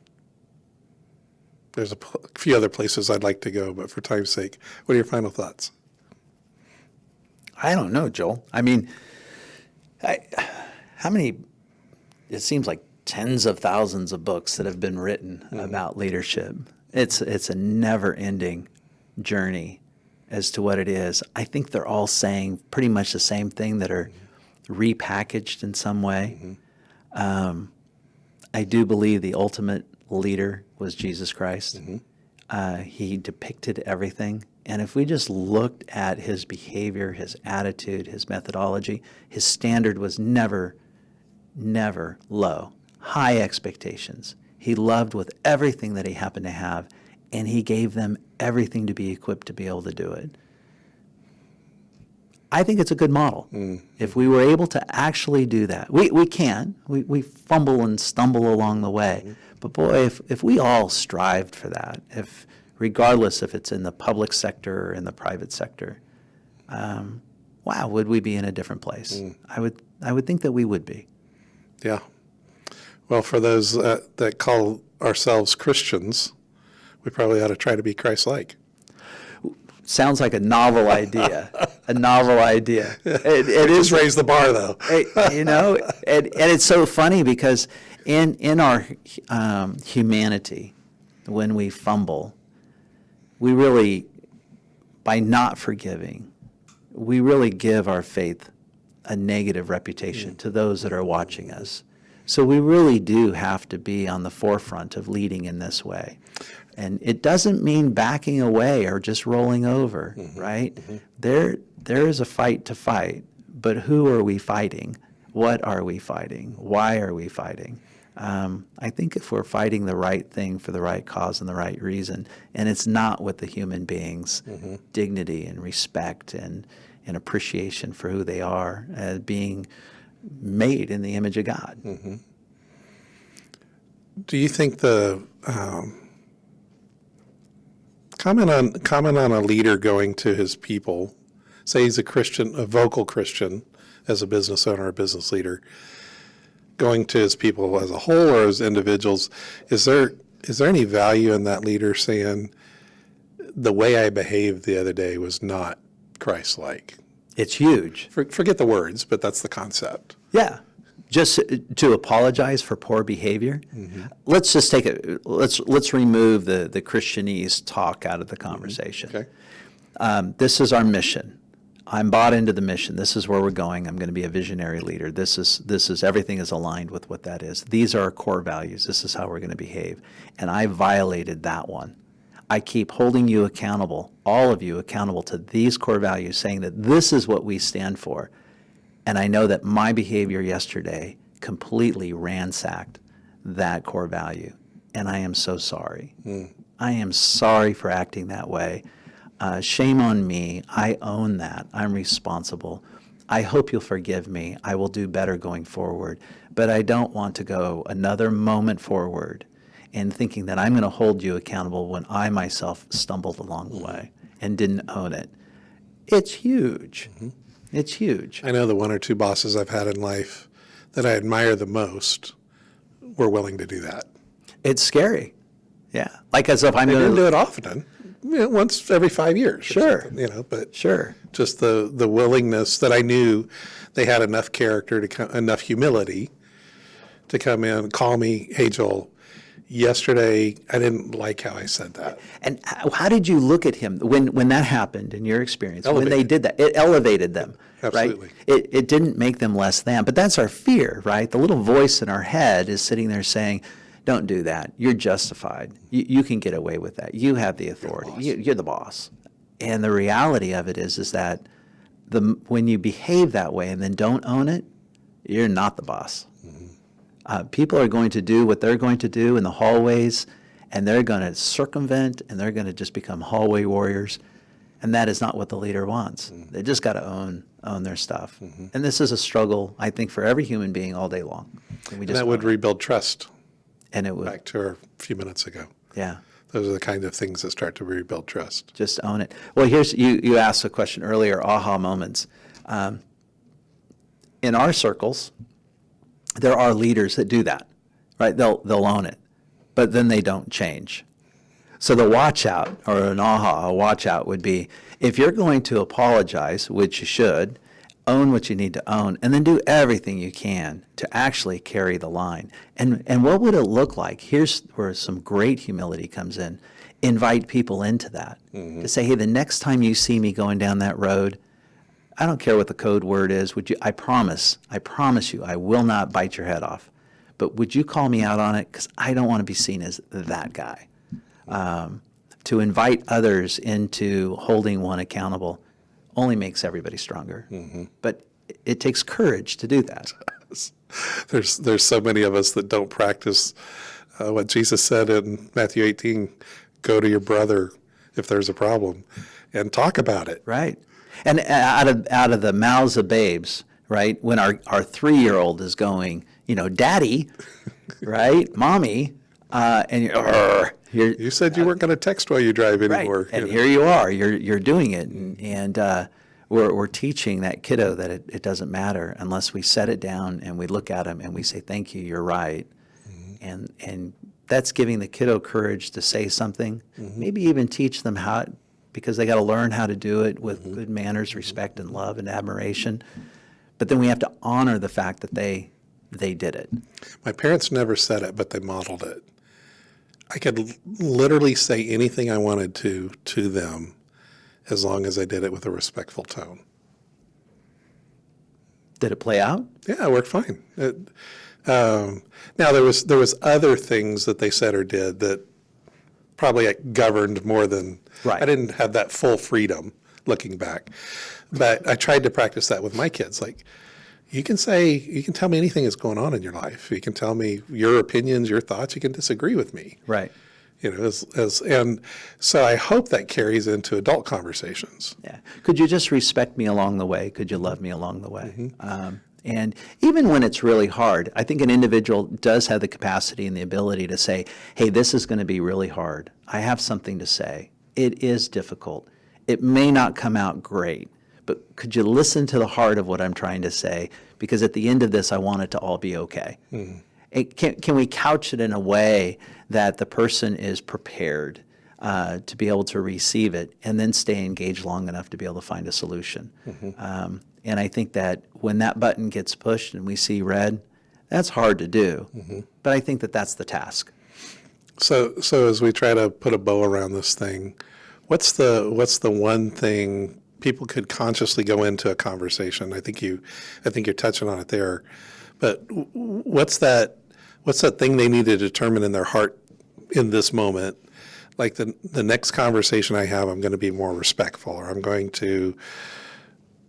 There's a few other places I'd like to go, but for time's sake, what are your final thoughts? I don't know, Joel. I mean, how many, it seems like tens of thousands of books that have been written about leadership. It's a never-ending journey as to what it is. I think they're all saying pretty much the same thing that are repackaged in some way. I do believe the ultimate leader was Jesus Christ. He depicted everything. And if we just looked at his behavior, his attitude, his methodology, his standard was never low. High expectations. He loved with everything that he happened to have, and he gave them everything to be equipped to be able to do it. I think it's a good model. If we were able to actually do that. We can. We fumble and stumble along the way. But boy, if we all strived for that, regardless if it's in the public sector or in the private sector, wow, would we be in a different place? I would think that we would be. Yeah. Well, for those that call ourselves Christians, we probably ought to try to be Christ-like. Sounds like a novel idea. A novel idea. It is raise the bar, though. And it's so funny because in our humanity, when we fumble, we really, by not forgiving, we really give our faith a negative reputation to those that are watching us. So we really do have to be on the forefront of leading in this way. And it doesn't mean backing away or just rolling over, right? There is a fight to fight, but who are we fighting? What are we fighting? Why are we fighting? I think if we're fighting the right thing for the right cause and the right reason, and it's not with the human being's dignity and respect and appreciation for who they are as being made in the image of God. Do you think the comment on a leader going to his people, say he's a Christian, a vocal Christian, as a business owner, a business leader, going to his people as a whole or as individuals, is there any value in that leader saying, the way I behaved the other day was not Christ-like? It's huge. Forget the words, but that's the concept. Yeah. Just to apologize for poor behavior. Let's just take it. Let's remove the Christianese talk out of the conversation. Okay. This is our mission. I'm bought into the mission. This is where we're going. I'm going to be a visionary leader. This is everything is aligned with what that is. These are our core values. This is how we're going to behave. And I violated that one. I keep holding you accountable, all of you accountable to these core values, saying that this is what we stand for. And I know that my behavior yesterday completely ransacked that core value. And I am so sorry. I am sorry for acting that way. Shame on me. I own that. I'm responsible. I hope you'll forgive me. I will do better going forward. But I don't want to go another moment forward in thinking that I'm going to hold you accountable when I myself stumbled along the way and didn't own it. It's huge. It's huge. I know the one or two bosses I've had in life that I admire the most were willing to do that. It's scary. Yeah. Like as if I'm They going didn't do to... it often, once every 5 years. or Sure. something, but Sure. just the willingness that I knew they had enough character, enough humility to come in, call me, hey, Joel, yesterday I didn't like how I said that. And how did you look at him when that happened in your experience? When they Elevated. did that, it elevated them, Absolutely. right? It didn't make them less than. But that's our fear, right? The little voice in our head is sitting there saying, don't do that. You're justified. You can get away with that. You have the authority. You're the boss. And the reality of it is that when you behave that way and then don't own it, you're not the boss. People are going to do what they're going to do in the hallways, and they're going to circumvent, and they're going to just become hallway warriors. And that is not what the leader wants. They just got to own their stuff. And this is a struggle, I think, for every human being all day long. And And that would rebuild trust, and it would, back to a few minutes ago. yeah, Those are the kind of things that start to rebuild trust. just own it. Well, here's, you asked a question earlier, aha moments. In our circles, there are leaders that do that, right? They'll own it, but then they don't change. So the watch out, or an aha, a watch out would be, if you're going to apologize, which you should, own what you need to own, and then do everything you can to actually carry the line. And what would it look like? Here's where some great humility comes in. Invite people into that. To say, hey, the next time you see me going down that road, I don't care what the code word is. Would you? I promise you, I will not bite your head off. But would you call me out on it? Because I don't want to be seen as that guy. To invite others into holding one accountable only makes everybody stronger. But it takes courage to do that. There's so many of us that don't practice what Jesus said in Matthew 18, go to your brother if there's a problem and talk about it. Right. And out of the mouths of babes, right, when our 3-year-old is going, daddy, right, mommy, and you're You said you weren't going to text while you drive anymore. right, and here you are, you're doing it, and we're teaching that kiddo that it doesn't matter unless we set it down and we look at him and we say, thank you, you're right, and that's giving the kiddo courage to say something, maybe even teach them how, because they got to learn how to do it with good manners, respect, and love and admiration. But then we have to honor the fact that they did it. My parents never said it, but they modeled it. I could literally say anything I wanted to them as long as I did it with a respectful tone. Did it play out? Yeah, it worked fine. Now, there was other things that they said or did that probably governed more than, Right. I didn't have that full freedom looking back. But I tried to practice that with my kids. Like, You can tell me anything that's going on in your life. You can tell me your opinions, your thoughts. You can disagree with me. Right. And so I hope that carries into adult conversations. Yeah. Could you just respect me along the way? Could you love me along the way? And even when it's really hard, I think an individual does have the capacity and the ability to say, hey, this is going to be really hard. I have something to say. It is difficult. It may not come out great, but could you listen to the heart of what I'm trying to say? Because at the end of this, I want it to all be okay. Can we couch it in a way that the person is prepared to be able to receive it and then stay engaged long enough to be able to find a solution? And I think that when that button gets pushed and we see red, that's hard to do. But I think that that's the task. So as we try to put a bow around this thing, what's the one thing people could consciously go into a conversation? I think you're touching on it there. But what's that thing they need to determine in their heart in this moment? Like the next conversation I have, I'm going to be more respectful, or I'm going to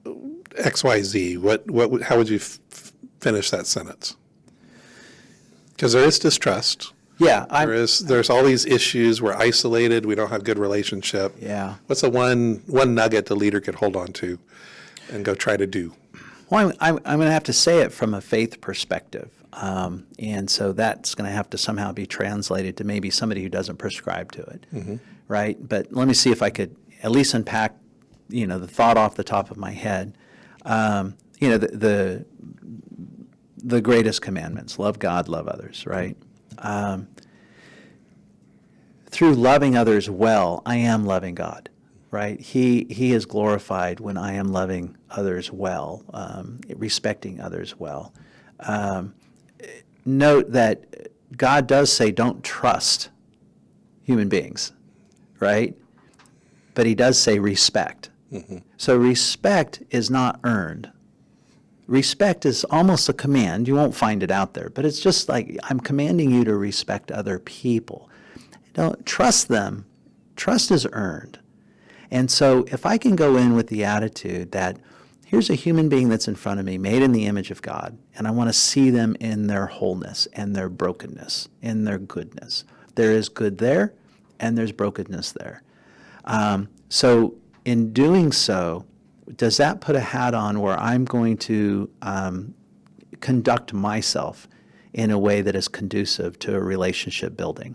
XYZ. How would you finish that sentence? Because there is distrust. Yeah. There's all these issues. We're isolated. We don't have good relationship. Yeah. What's the one nugget the leader could hold on to and go try to do? Well, I'm going to have to say it from a faith perspective. And so that's going to have to somehow be translated to maybe somebody who doesn't prescribe to it, right? But let me see if I could at least unpack, the thought off the top of my head. The greatest commandments: love God, love others, right? Through loving others well, I am loving God, right? He is glorified when I am loving others well, respecting others well. Note that God does say don't trust human beings, right? But he does say respect. So respect is not earned. Respect is almost a command. You won't find it out there, but it's just like I'm commanding you to respect other people. Don't trust them. Trust is earned. And so if I can go in with the attitude that here's a human being that's in front of me, made in the image of God, and I want to see them in their wholeness and their brokenness, in their goodness. There is good there, and there's brokenness there. So in doing so, does that put a hat on where I'm going to conduct myself in a way that is conducive to a relationship building?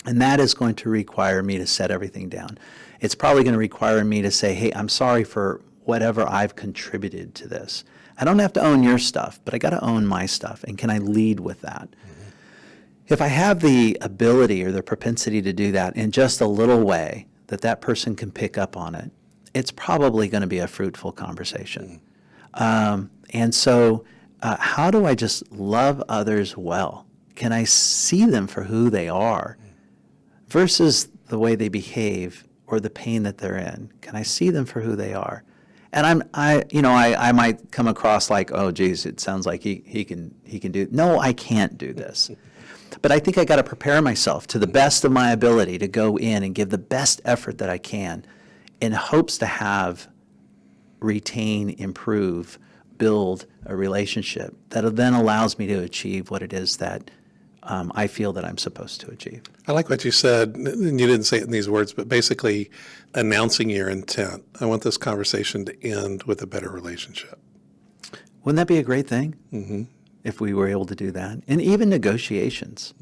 And that is going to require me to set everything down. It's probably going to require me to say, hey, I'm sorry for whatever I've contributed to this. I don't have to own your stuff, but I got to own my stuff. And can I lead with that? If I have the ability or the propensity to do that in just a little way that person can pick up on it, it's probably going to be a fruitful conversation. And so how do I just love others well? Can I see them for who they are versus the way they behave or the pain that they're in? Can I see them for who they are? And I might come across like, oh, geez, it sounds like he can do. No, I can't do this. But I think I got to prepare myself to the best of my ability to go in and give the best effort that I can in hopes to retain, improve, build a relationship that then allows me to achieve what it is that I feel that I'm supposed to achieve. I like what you said, and you didn't say it in these words, but basically announcing your intent. I want this conversation to end with a better relationship. Wouldn't that be a great thing? If we were able to do that? And even negotiations,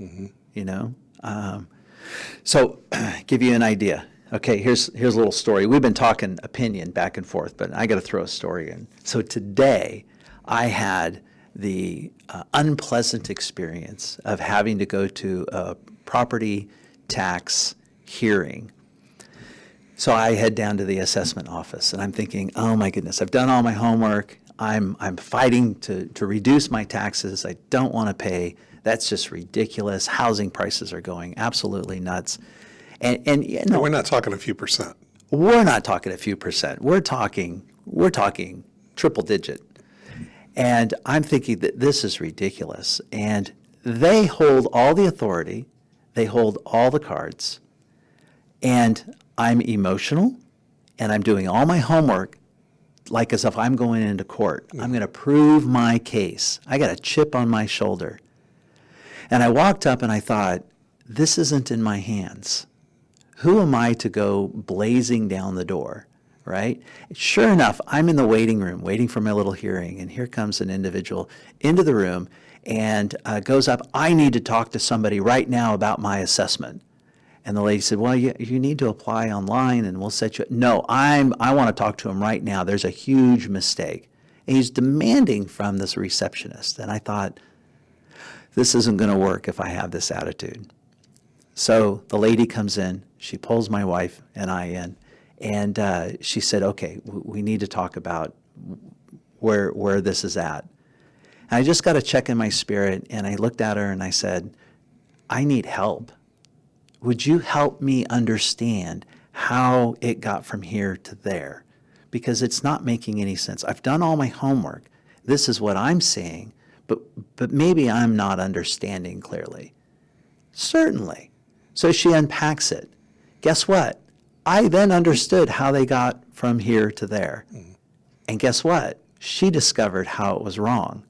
So give you an idea. Okay, here's a little story. We've been talking opinion back and forth, but I got to throw a story in. So today I had the unpleasant experience of having to go to a property tax hearing. So I head down to the assessment office, and I'm thinking, oh my goodness, I've done all my homework. I'm fighting to reduce my taxes. I don't want to pay. That's just ridiculous. Housing prices are going absolutely nuts. And we're not talking a few percent. We're not talking a few percent. We're talking triple digit. And I'm thinking that this is ridiculous. And they hold all the authority. They hold all the cards. And I'm emotional, and I'm doing all my homework like as if I'm going into court. I'm going to prove my case. I got a chip on my shoulder. And I walked up and I thought, this isn't in my hands. Who am I to go blazing down the door, right? Sure enough, I'm in the waiting room waiting for my little hearing, and here comes an individual into the room and goes up, I need to talk to somebody right now about my assessment. And the lady said, well, you need to apply online and we'll set you. No, I want to talk to him right now. There's a huge mistake. And he's demanding from this receptionist. And I thought, this isn't going to work if I have this attitude. So the lady comes in, she pulls my wife and I in, and she said, okay, we need to talk about where this is at. And I just got a check in my spirit, and I looked at her and I said, I need help. Would you help me understand how it got from here to there? Because it's not making any sense. I've done all my homework. This is what I'm seeing, but maybe I'm not understanding clearly. Certainly. So she unpacks it. Guess what? I then understood how they got from here to there. And guess what? She discovered how it was wrong.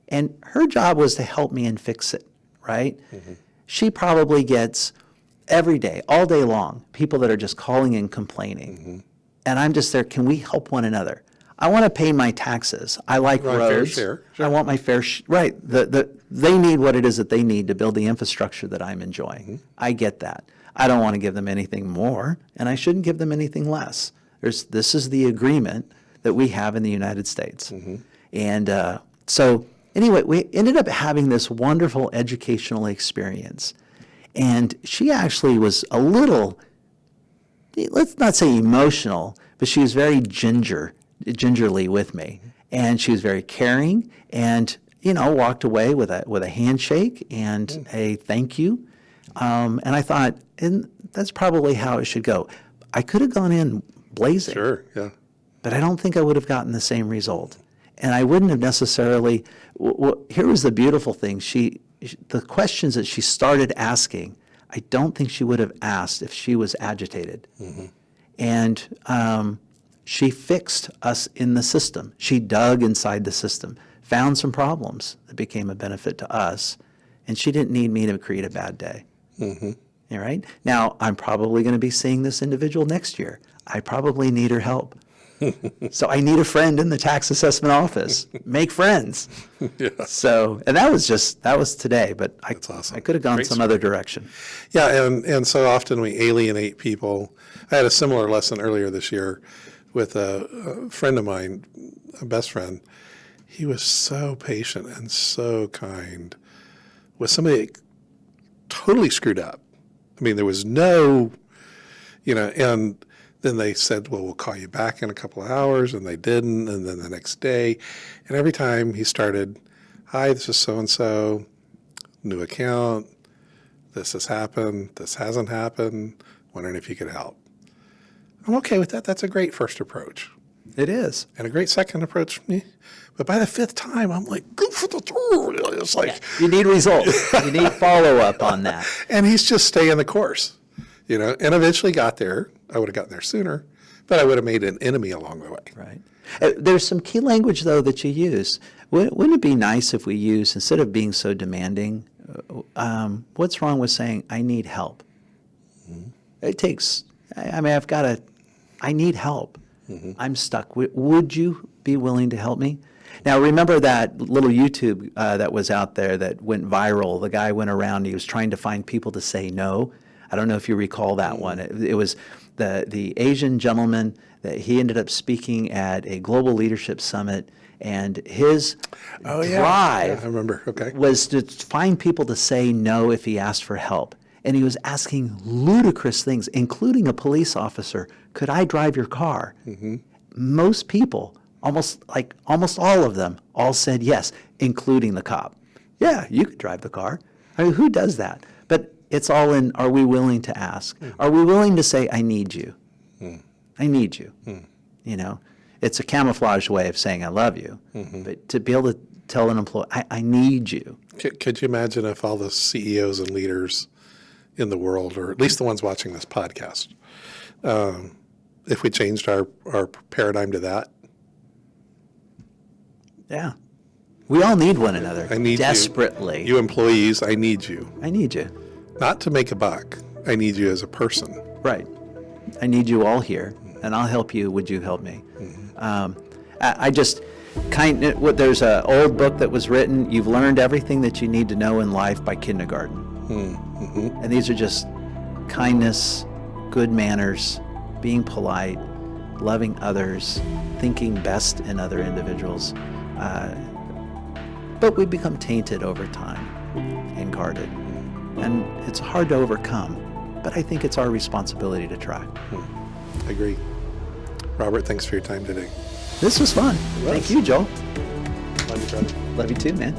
And her job was to help me and fix it, right? She probably gets every day, all day long, people that are just calling and complaining. And I'm just there, can we help one another? I want to pay my taxes. I like roads. Fair share. I want my fair share. Right. They need what it is that they need to build the infrastructure that I'm enjoying. I get that. I don't want to give them anything more, and I shouldn't give them anything less. This is the agreement that we have in the United States. And so anyway, we ended up having this wonderful educational experience. And she actually was a little, let's not say emotional, but she was very gingerly with me. And she was very caring and, walked away with a handshake and a thank you. And I thought, and that's probably how it should go. I could have gone in blazing. Sure, yeah. But I don't think I would have gotten the same result. And I wouldn't have necessarily, here was the beautiful thing. The questions that she started asking, I don't think she would have asked if she was agitated. And she fixed us in the system. She dug inside the system, found some problems that became a benefit to us, and she didn't need me to create a bad day. All right? Now, I'm probably going to be seeing this individual next year. I probably need her help. So I need a friend in the tax assessment office. Make friends. Yeah. So, and that was today, but That's awesome. I could have gone Great some story. other direction. Yeah, and so often we alienate people. I had a similar lesson earlier this year with a friend of mine, a best friend. He was so patient and so kind with somebody that totally screwed up. I mean, there was no, and then they said, well, we'll call you back in a couple of hours, and they didn't, and then the next day. And every time he started, hi, this is so-and-so, new account, this has happened, this hasn't happened, wondering if you could help. I'm okay with that. That's a great first approach. It is. And a great second approach. But by the fifth time, I'm like, go for the door. It's like, You need results. You need follow-up on that. and he's just staying the course, and eventually got there. I would have gotten there sooner, but I would have made an enemy along the way. Right. There's some key language, though, that you use. Wouldn't it be nice if we use, instead of being so demanding, what's wrong with saying, I need help? It takes, I need help. I'm stuck. Would you be willing to help me? Now, remember that little YouTube that was out there that went viral? The guy went around, he was trying to find people to say no. I don't know if you recall that one. It was the Asian gentleman that he ended up speaking at a global leadership summit, and his drive I remember. Okay. was to find people to say no if he asked for help. And he was asking ludicrous things, including a police officer, could I drive your car? Most people, almost all of them, all said yes, including the cop. Yeah, you could drive the car. I mean, who does that? But it's all in, are we willing to ask? Are we willing to say, I need you? I need you. It's a camouflage way of saying I love you. But to be able to tell an employee, I need you. Could you imagine if all the CEOs and leaders in the world, or at least the ones watching this podcast, if we changed our paradigm to that? Yeah. We all need one another. I need desperately. you. You employees, I need you. I need you. Not to make a buck. I need you as a person. Right. I need you all here, and I'll help you. Would you help me? I just there's an old book that was written. You've learned everything that you need to know in life by kindergarten. And these are just kindness, good manners, being polite, loving others, thinking best in other individuals. But we become tainted over time and guarded. And it's hard to overcome, but I think it's our responsibility to try. I agree. Robert, thanks for your time today. This was fun. Thank you, Joel. Love you, brother. Love you too, man.